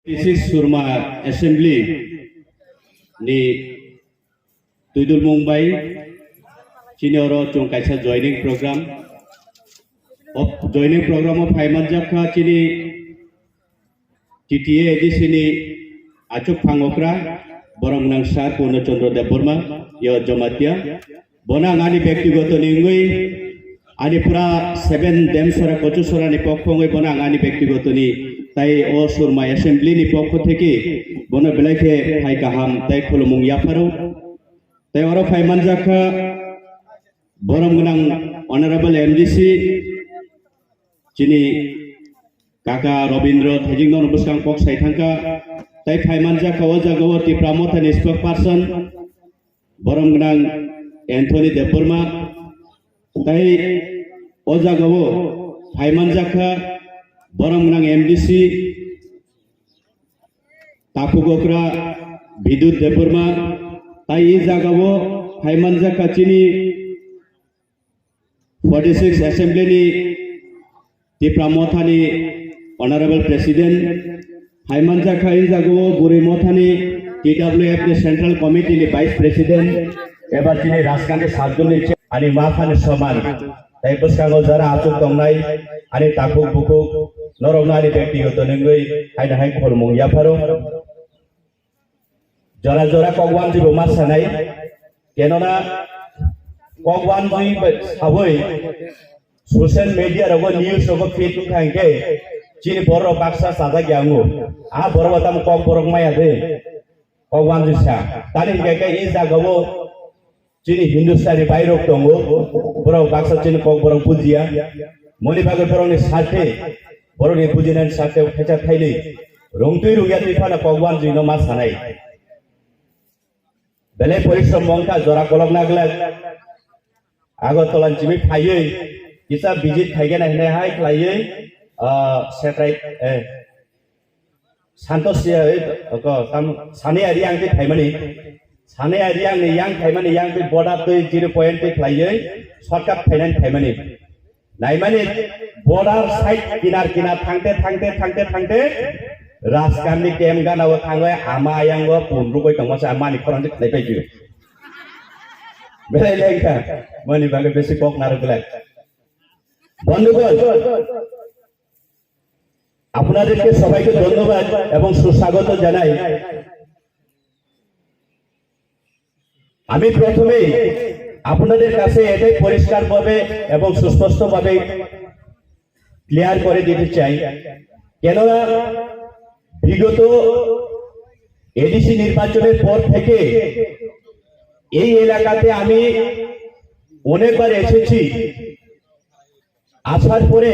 SURMA Assembly ni Tudul Mumbai Chini oro chung kaisa joining program of 5 chini TTA edisi ni achuk phangokra borong nang sar Purno Chandra Deborma yo jomatia bonang ani ব্যক্তিগত ningui ani pura 7 demsora kochusora ni pokhongoi bonang ani ব্যক্তিগত ni tai o SURMA Assembly ni pokho theke bono belake hai kaham tai khulumung yaparo tai oro phaimanjakha borong nang honorable MDC chini kaka Robindro thajingnon buskang pok saithangka tai phaimanjakha o jagao TRIPURA mothan spokesperson borong nang Anthony Deborma tai o jagao phaimanjakha borong nang MDC Tapugokra Bidut Deborma tai I jagao phaimanjakha chini 46 Assembly ni TRIPURA mothani Honorable President phaimanjakha I jagao Buri mothani TWF ni Central Committee ni Vice President ebar chini Rajkante Sarjoni ani Mafani Soman tai buskango jara achuk tongnai ani tapuk bukuk noromnani ব্যক্তিগত ningui haina hai khulmung yaparo jara jara kogwan jibo masanai kenona kogwan ji saboi social media rogo news rogo facebook hangke chini borro baksa sada gyangu a borro batam kog borok maya de kogwan ji sa tani keke I jagao chini Hindustani bairok tongo borok baksa chini kog borok pujia moni bagar borok ni sate borok ni pujinan sate khecha thaili rongtui rungya tifana kogwan ji no masanai bele porishrom mongka jora kolok nagla agotolan chimi phaiei kisa visit thaigena hene hai khlaiei separate Santosia ko tam sane ari angti thaimani sane ari ang ni yang thaimani yang bi border tui 0.3 khlaiei shortcut thainan thaimani naimani border side kinar kinar thangte Rajkante kem gana wa thangai ama yang wa punru koi tangma sa amani khorang jik lai pai ju belai lengka mani bagai besi kok naru gelak বন্ধুগণ আপনাদেরকে সবাইকে ধন্যবাদ এবং সুস্বাগত জানাই আমি প্রথমে আপনাদের কাছে এটাই পরিষ্কারভাবে এবং সুস্পষ্টভাবে ক্লিয়ার করে দিতে চাই কেননা বিগত এডিসি নির্বাচনের পর থেকে এই এলাকাতে আমি অনেকবার এসেছি আসার পরে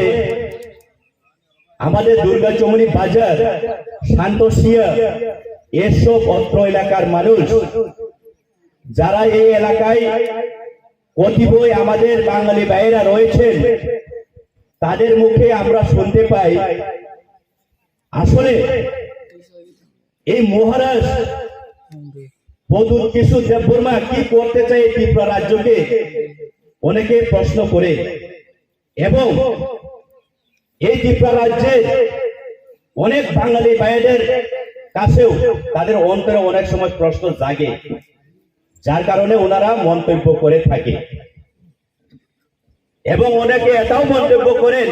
আমাদের দুর্গাচমনি বাজার সান্তোসিয়া এসব অত্র এলাকার মানুষ যারা এই এলাকায় কতিপয় আমাদের বাঙালি ভাইয়েরা রয়েছেন তাদের মুখে আমরা শুনতে পাই আসলে এই মহারাজ প্রদূত কিছু দেববর্মা কি করতে চায় ত্রিপুরা রাজ্যকে অনেকে প্রশ্ন করে এবং এই ত্রিপুরা রাজ্যে অনেক বাঙালি ভাইদের কাছেও তাদের অন্তরে অনেক সময় প্রশ্ন জাগে যার কারণে ওনারা মন্তব্য করে থাকে এবং অনেকে এটাও মন্তব্য করেন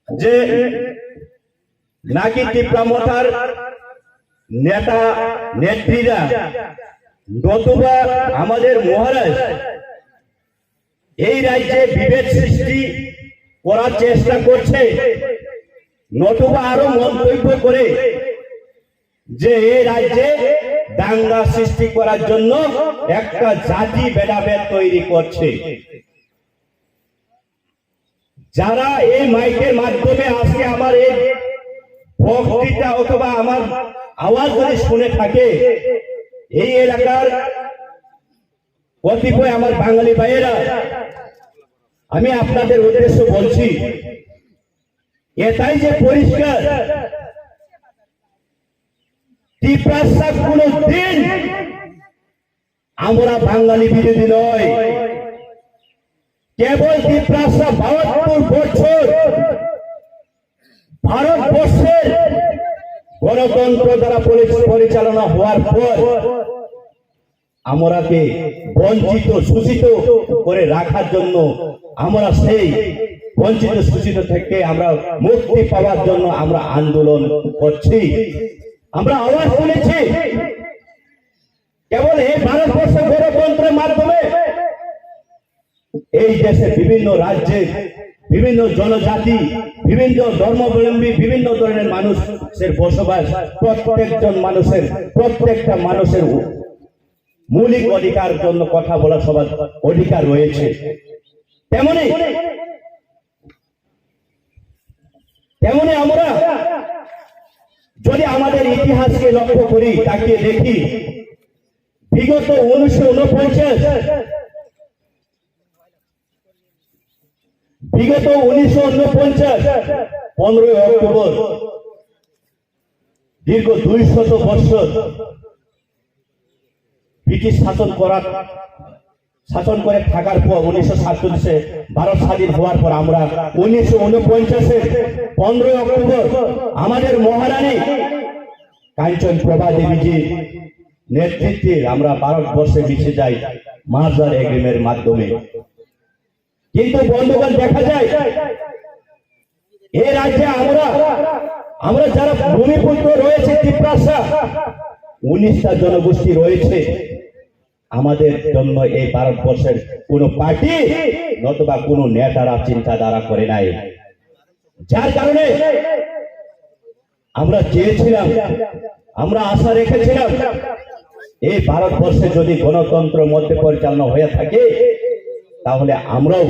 যে নাকি ত্রিপুরা মথার নেতা নেত্রীরা নতুবা আমাদের মহারাজ এই রাজ্যে বিভেদ সৃষ্টি করার চেষ্টা করছে নতুবা আরো মন্তব্য করে যে এই রাজ্যে দাঙ্গা সৃষ্টি করার জন্য একটা জাতি ভেদাভেদ তৈরি করছে যারা এই মাইকের মাধ্যমে আজকে আমার এই বক্তৃতা অথবা আমার আওয়াজ যদি শুনে থাকে এই এলাকার কতিপয় আমার বাঙালি ভাইয়েরা আমি আপনাদের উদ্দেশ্য বলছি এটাই যে পরিষ্কার ত্রিপুরা কোনো দিন আমরা বাঙালি বিরোধী নয় কেবল ত্রিপুরা 72 বছর ভারতবর্ষের গণতন্ত্র দ্বারা পরিচালনা হওয়ার পর আমরাকে বঞ্চিত শোষিত করে রাখার জন্য আমরা সেই বঞ্চিত শোষিত থেকে আমরা মুক্তি পাওয়ার জন্য আমরা আন্দোলন করছি, আমরা আওয়াজ তুলেছি। কেবল এই ভারতবর্ষের গণতন্ত্রের মাধ্যমে এই দেশে বিভিন্ন রাজ্যে বিভিন্ন জনজাতি বিভিন্ন ধর্মাবলম্বী বিভিন্ন ধরনের মানুষের বসবাস, প্রত্যেকটা মানুষের মৌলিক অধিকার জন্য কথা বলার সবার অধিকার রয়েছে। তেমনি আমরা যদি আমাদের ইতিহাসকে লক্ষ্য করি, তাকিয়ে দেখি, বিগত 1949 15ই অক্টোবর দীর্ঘ 200 বছর ব্রিটিশ শাসন করে থাকার পর 1947-এ ভারত স্বাধীন হওয়ার পর আমরা 1949-এর 15ই অক্টোবর আমাদের মহারানী কাঞ্চন প্রভা দেবীজির নেতৃত্বে আমরা ভারতবর্ষে মিশে যাই মার্জার এগ্রিমেন্টের মাধ্যমে। কিন্তু বন্ধুগণ, দেখা যায় এই রাজ্যে আমরা যারা ভূমিপুত্র রয়েছে, ত্রিপুরা 19টা জনগোষ্ঠী রয়েছে, আমাদের জন্য এই ভারতবর্ষের কোন পার্টি নতুবা কোন নেতারা চিন্তাধারা করে নাই। যার কারণে আমরা চেয়েছিলাম, আমরা আশা রেখেছিলাম এই ভারতবর্ষে যদি গণতন্ত্রের মধ্যে পরিচালনা হয়ে থাকে তাহলে আমরাও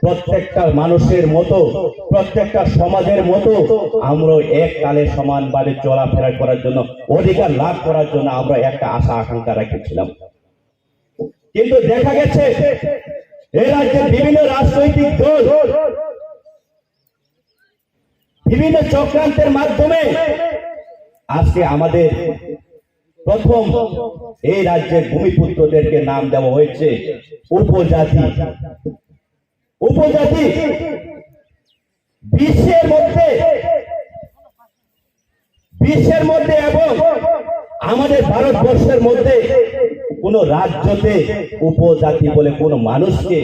প্রত্যেকটা মানুষের মতো, প্রত্যেকটা সমাজের মতো আমরা এককালে সমানভাবে চলাফেরা করার জন্য, অধিকার লাভ করার জন্য আমরা একটা আশা আকাঙ্ক্ষা রেখেছিলাম। কিন্তু দেখা গেছে এই রাজ্যের বিভিন্ন রাজনৈতিক দল বিভিন্ন চক্রান্তের মাধ্যমে আজকে আমাদের প্রথম এই রাজ্যের ভূমিপুত্রদেরকে নাম দেওয়া হয়েছে উপজাতি। বিশ্বের মধ্যে এবং আমাদের ভারতবর্ষের মধ্যে কোন রাজ্যতে উপজাতি বলে কোন মানুষকে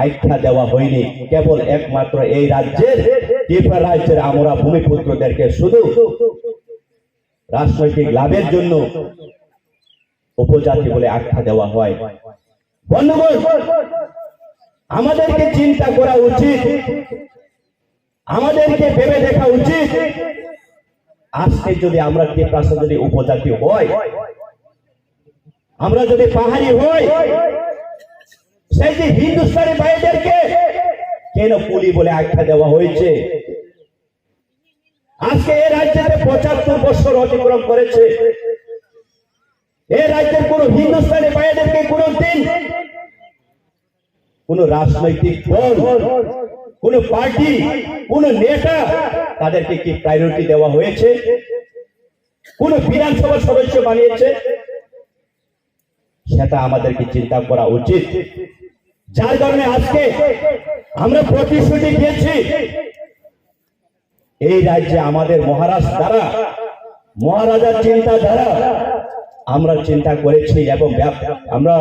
আখ্যা দেওয়া হয়নি। কেবল একমাত্র এই রাজ্যের, ত্রিপুরা রাজ্যের আমরা ভূমিপুত্রদেরকে শুধু রাজনৈতিক লাভের জন্য উপজাতি বলে আখ্যা দেওয়া হয়। বন্ধুগণ, আমাদেরকে চিন্তা করা উচিত, আমাদেরকে ভেবে দেখা উচিত, আজকে যদি আমরা ত্রিপুরা যদি উপজাতি হয়, আমরা যদি পাহাড়ি হই, সেই যে হিন্দুস্তানি ভাইদেরকে কেন কুলি বলে আখ্যা দেওয়া হয়েছে? আজকে এই রাজ্যের 75 বছর অতিক্রম করেছে, এই রাজ্যের কোন হিন্দুস্তানি ভাইদেরকে কোনদিন কোন রাজনৈতিক দল, কোন পার্টি, কোন নেতা তাদেরকে কি প্রায়োরিটি দেওয়া হয়েছে? কোন বিধানসভার সদস্য বানিয়েছে? সেটা আমাদেরকে চিন্তা করা উচিত। যার কারণে আজকে আমরা প্রতিশ্রুতি দিয়েছি এই রাজ্যে আমাদের মহারাজার চিন্তাধারা আমরা চিন্তা করেছি এবং আমরা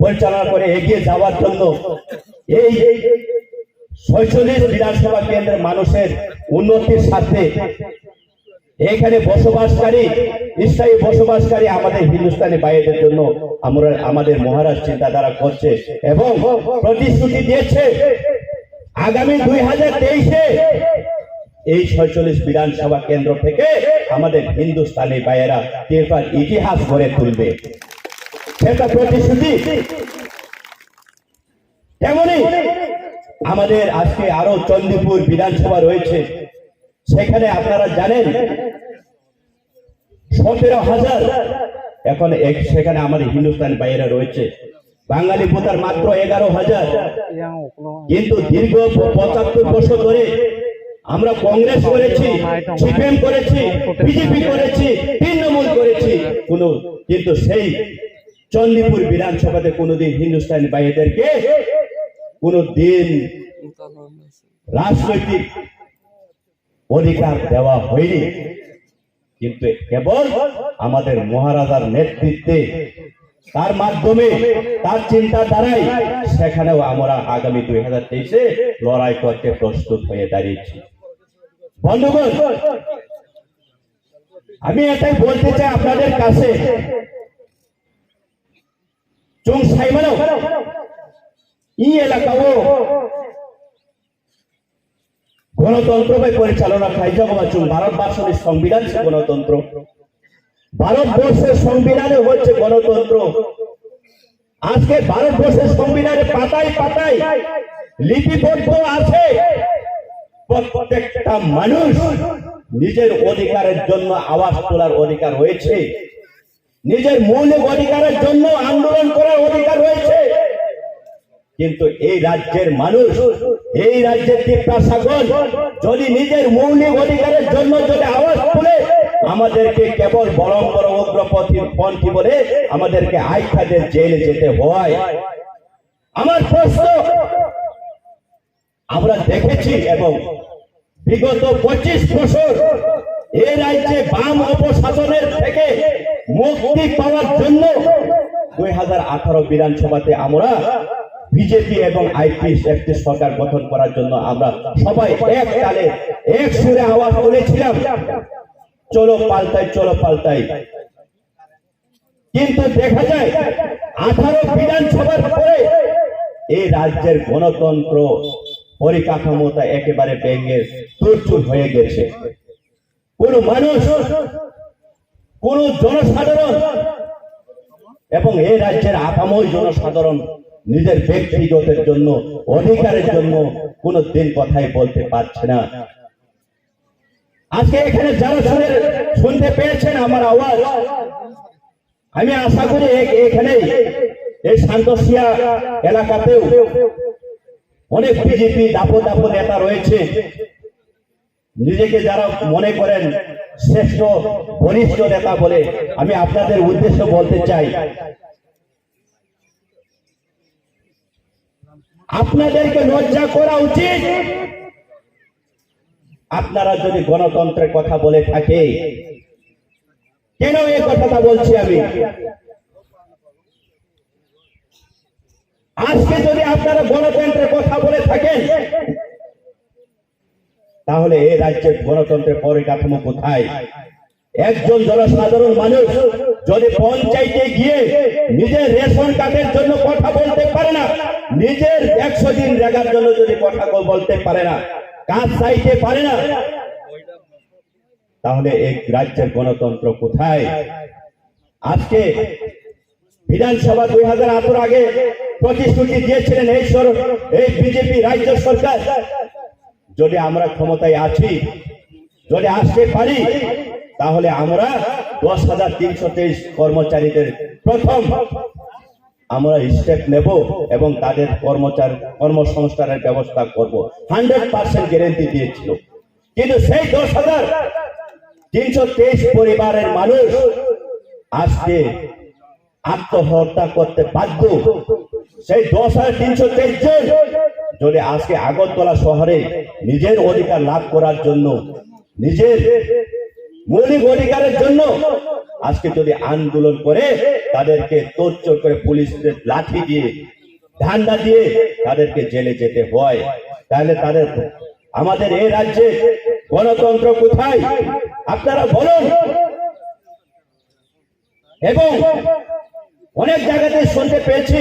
পরিচালনা করে এগিয়ে যাওয়ার জন্য এই 46 বিধানসভা কেন্দ্রের মানুষের উন্নতির সাথে এখানে স্থায়ী বসবাসকারী আমাদের হিন্দুস্তানি ভাইদের জন্য আমাদের মহারাজ চিন্তাধারা করছে এবং প্রতিশ্রুতি দিয়েছে আগামী 2023-এ এই 46 বিধানসভা কেন্দ্র থেকে আমাদের হিন্দুস্তানি ভাইয়েরা ত্রিপুরার ইতিহাস গড়ে তুলবে, সেটা প্রতিশ্রুতি। তেমনি আমাদের আজকে আরো চন্দ্রপুর বিধানসভা রয়েছে, সেখানে আপনারা জানেন 17,000 এখন সেখানে আমাদের হিন্দুস্তানি ভাইয়েরা রয়েছে, বাঙালি ভোটার মাত্র 11,000। কিন্তু দীর্ঘ 75 বছর ধরে আমরা কংগ্রেস করেছি, সিপিএম করেছি, বিজেপি করেছি, তৃণমূল করেছি, কিন্তু সেই চন্দ্রপুর বিধানসভাতে কোনোদিন হিন্দুস্তানি ভাইদেরকে কোনোদিন রাজনৈতিক অধিকার দেওয়া হয়নি, কিন্তু কেবল আমাদের মহারাজার নেতৃত্বে, তার মাধ্যমে, তার চিন্তাধারায় সেখানেও আমরা আগামী 2023-এ লড়াই করতে প্রস্তুত হয়ে দাঁড়িয়েছি। বন্ধুগণ, আমি এটাই বলতে চাই আপনাদের কাছে, চুং সাইমানো ই এলাকাও গণতন্ত্র পরিচালনা খাইজাগমা চুং ভারতবর্ষের সংবিধান গণতন্ত্র, ভারতবর্ষের সংবিধানে হচ্ছে গণতন্ত্র। আজকে ভারতবর্ষের সংবিধানে পাতায় পাতায় লিপিবদ্ধ আছে প্রত্যেকটা মানুষ নিজের অধিকারের জন্য আওয়াজ তোলার অধিকার রয়েছে, নিজের মৌলিক অধিকারের জন্য আন্দোলন করার অধিকার রয়েছে। কিন্তু এই রাজ্যের মানুষ, এই রাজ্যের প্রশাসন যদি নিজের মৌলিক অধিকারের জন্য যদি আওয়াজ তুলে আমাদেরকে কেবল বড় বড় উগ্রপন্থী বলে আমাদেরকে আইখাদের জেলে যেতে হয়। আমার প্রশ্ন, আমরা দেখেছি এবং বিগত 25 বছর এই রাজ্যে বাম অপশাসনের থেকে মুক্তি পাওয়ার জন্য 2018 বিধানসভাতে আমরা বিজেপি এবং আইপিএফটি সরকার গঠন করার জন্য আমরা সবাই এক তালে এক সুরে আওয়াজ তুলেছিলাম, চলো পাল্টাই, চলো পাল্টাই। কিন্তু দেখা যায় 18 বিধানসভার পরে এই রাজ্যের গণতন্ত্র পরিকাঠামোটা একেবারে ভেঙে চুরচুর হয়ে গেছে। কোন মানুষ, কোন জনসাধারণ এবং এই রাজ্যের আপাময় জনসাধারণ নিজের ব্যক্তিগতের জন্য, অধিকারের জন্য কোন দিন কথাই বলতে পারছে না। আজকে এখানে যারা শুনতে পেয়েছেন আমার আওয়াজ, আমি আশা করি এখানে এই সান্তোসিয়া এলাকাতেও অনেক বিজেপি দাপো দাপো নেতা রয়েছে, নিজেকে যারা মনে করেন শ্রেষ্ঠ বরিষ্ঠ নেতা বলে। আমি আপনাদের উদ্দেশ্যে বলতে চাই, আপনাদেরকে লজ্জা করা উচিত। আপনারা যদি গণতন্ত্রের কথা বলে থাকে, কেন এই কথাটা বলছি আমি? আজকে যদি আপনারা গণতন্ত্রের কথা বলে থাকেন, তাহলে এই রাজ্যের গণতন্ত্রের পরিকাঠামো কোথায়? একজন জনসাধারণ মানুষ যদি পঞ্চায়েতে গিয়ে নিজের রেশন কার্ডের জন্য কথা বলতে পারে না, নিজের 100 দিন রেগার জন্য যদি কথা বলতে পারে না, কাজ চাইতে পারে না, তাহলে এই রাজ্যের গণতন্ত্র কোথায়? আজকে বিধানসভা 2018 আগে প্রতিশ্রুতি দিয়েছিলেন এই বিজেপি রাজ্য সরকার, যদি আমরা ক্ষমতায় আছি, যদি আসতে পারি, তাহলে আমরা 10,323 কর্মচারীদের প্রথম আমরা স্টেপ নেব এবং তাদের কর্মসংস্থানের ব্যবস্থা করব। 100% গ্যারান্টি দিয়েছিল। কিন্তু সেই 10,323 পরিবারের মানুষ আজকে আত্মহত্যা করতে বাধ্য। সেই 10,323 জন যদি আজকে আগরতলা শহরে নিজের অধিকার লাভ করার জন্য, নিজের মৌলিক অধিকারের জন্য আজকে যদি আন্দোলন করে, তাদেরকে তোড়জোড় করে পুলিশদের লাঠি দিয়ে, ধান্দা দিয়ে তাদেরকে জেলে যেতে হয়, তাহলে আমাদের এই রাজ্যে গণতন্ত্র কোথায়? আপনারা বলুন। এবং অনেক জায়গাতে শুনতে পেয়েছি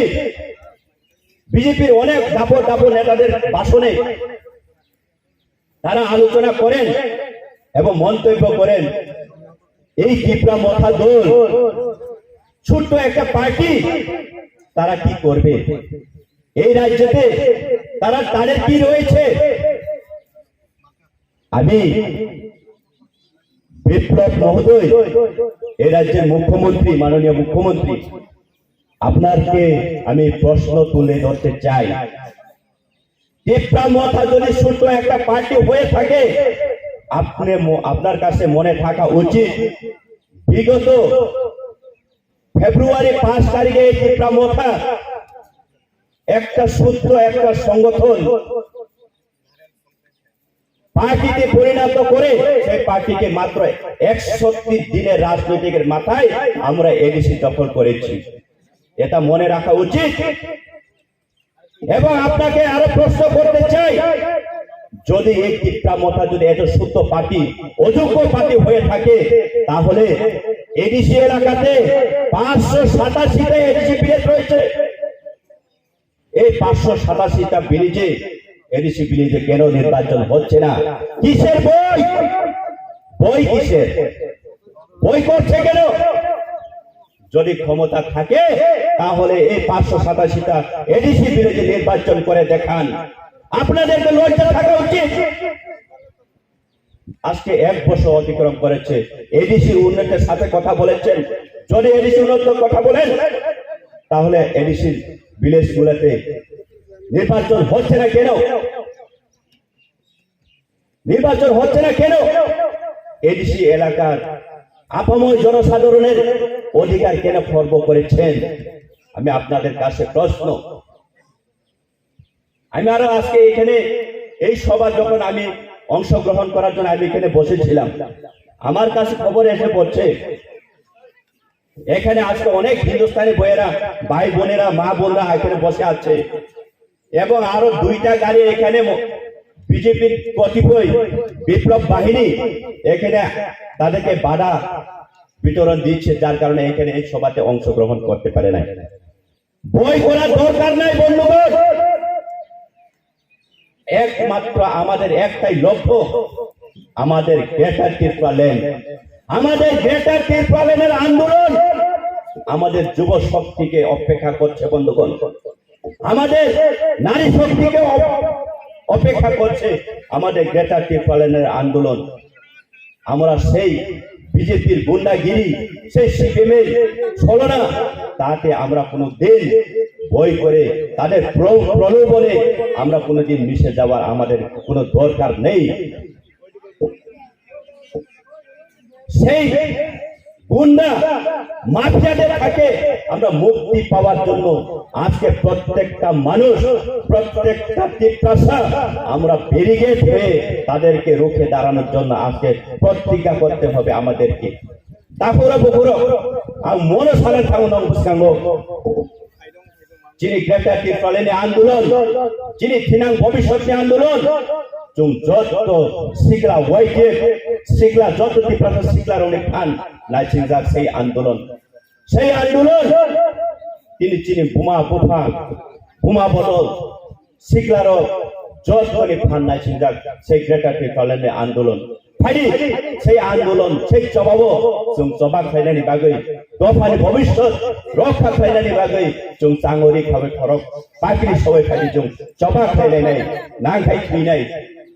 বিজেপির অনেক দাপো নেতাদের ভাষণে তারা আলোচনা করেন এবং মন্তব্য করেন, এই ত্রিপুরা মথা দল ছোট্ট একটা পার্টি, তারা কি করবে এই রাজ্যতে? তাদের কি রয়েছে? আমি বিপ্লব মহোদয়, এই রাজ্যের মুখ্যমন্ত্রী, মাননীয় মুখ্যমন্ত্রী, আপনাকে আমি প্রশ্ন তুলে ধরতে চাই। ত্রিপুরা মথা যদি ছোট্ট একটা পার্টি হয়ে থাকে, আপনার কাছে মনে থাকা উচিত, বিগত ফেব্রুয়ারি 5 তারিখে এই ত্রিপুরা মথা একটা সূত্র, একটা সংগঠন পার্টিতে পরিণত করে সেই পার্টিকে মাত্র 61 দিনের রাজনৈতিকের মাথায় আমরা এডিসি দখল করেছি। এটা মনে রাখা উচিত। এবং আপনাকে আরো প্রশ্ন করতে চাই, যদি এই ত্রিপুরা মথা যদি এত শুদ্ধ পার্টি অযোগ্য পার্টি হয়ে থাকে, তাহলে এডিসি এলাকাতে 587টা এডিসি ব্রিজ রয়েছে। এই 587টা ব্রিজে এডিসি ব্রিজে কেন নির্বাচন হচ্ছে না? কিসের বই? বই কিসের? বই করছে কেন? যদি ক্ষমতা থাকে তাহলে এই 587টা এডিসি ব্রিজে নির্বাচন করে দেখান। আপনাদেরকে লজ্জা থাকা উচিত। আজকে 1 বছর অতিক্রম করেছে, এডিসি উন্নয়নের সাথে কথা বলেছেন। যদি এডিসি উন্নয়নের কথা বলেন, তাহলে এডিসি ভিলেজ গুলোতে নির্বাচন হচ্ছে না কেন? নির্বাচন হচ্ছে না কেন? এডিসি এলাকার আপাময় জনসাধারণের অধিকার কেন খর্ব করেছেন? আমি আপনাদের কাছে প্রশ্ন। আমি আরো আজকে এখানে এই সভা যখন আমি অংশগ্রহণ করার জন্য আমি এখানে বসেছিলাম, আমার কাছে খবর এসে পড়ছে এখানে আজকে অনেক হিন্দুস্তানি বইয়েরা, ভাই বোনেরা, মা বোনরা এখানে বসে আছে এবং আরো 2টা গাড়ি এখানে বিজেপির কতিপয় বিপ্লব বাহিনী এখানে তাদেরকে বাধা বিতরণ দিচ্ছে, যার কারণে এখানে এই সভাতে অংশগ্রহণ করতে পারে না। বই করার দরকার নাই বন্ধুগণ। একমাত্র আমাদের একটাই লক্ষ্য, আমাদের গ্রেটার ত্রিপুরা ল্যান্ড, আমাদের গ্রেটার ত্রিপুরা ল্যান্ডের আন্দোলন আমাদের যুব শক্তিকে অপেক্ষা করছে বন্ধুগণ। আমাদের নারী শক্তিকে অপেক্ষা করছে আমাদের গ্রেটার ত্রিপুরা ল্যান্ডের আন্দোলন। আমরা সেই বিজেপির গুন্ডাগিরি, সেই সিপিএমের ছলনা, তাতে আমরা কোনো দিন বই করে তাদের প্রলোভনে আমরা কোনোদিন মিশে যাওয়ার আমাদের কোনো দরকার নেই। সেই গুন্ডা মাফিয়াদের থেকে আমরা মুক্তি পাওয়ার জন্য আজকে প্রত্যেকটা মানুষ, প্রত্যেকটা ত্রিপুরা আমরা ব্যারিকেড হয়ে তাদেরকে রুখে দাঁড়ানোর জন্য আজকে প্রতিজ্ঞা করতে হবে আমাদেরকে। তারপরে বকুরো আর মনে সারা থাকুন অঙ্কুশাঙ্গ যিনি গ্রেটার ত্রিপুরা ল্যান্ড আন্দোলন, যিনি থিনাং ভবিষ্যৎ আন্দোলন, যত শিখলা ওয়াইকে শিখলা যত ত্রিপুরা শিখলার অনেক খান নাইচিংজাক সেই আন্দোলন তিনি চিনি বোমা বদল শিখলারও যত ফান নাইচিংজাক সেই গ্রেটার ত্রিপুরা ল্যান্ড আন্দোলন ফাইনি সেই আন্দোলন সেই জবাবও जों जबाब खायनायनि बागै दफानि भबिष्यत रक्षा खायनायनि बागै जों चांगरि खाबै खरक बाकिनि सबै खायनि जों जबाब खायनाय नांखाय थैनाय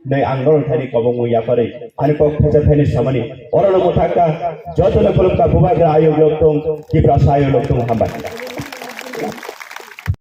नै आंदोलन खायनि कबंग याफारै आनि कक्राझार खायनि सामानि अरन मथाका जतन खुलुमका बुबाग्रा आयोग लोक दं किप्रा सायो लोक दं हामबाय।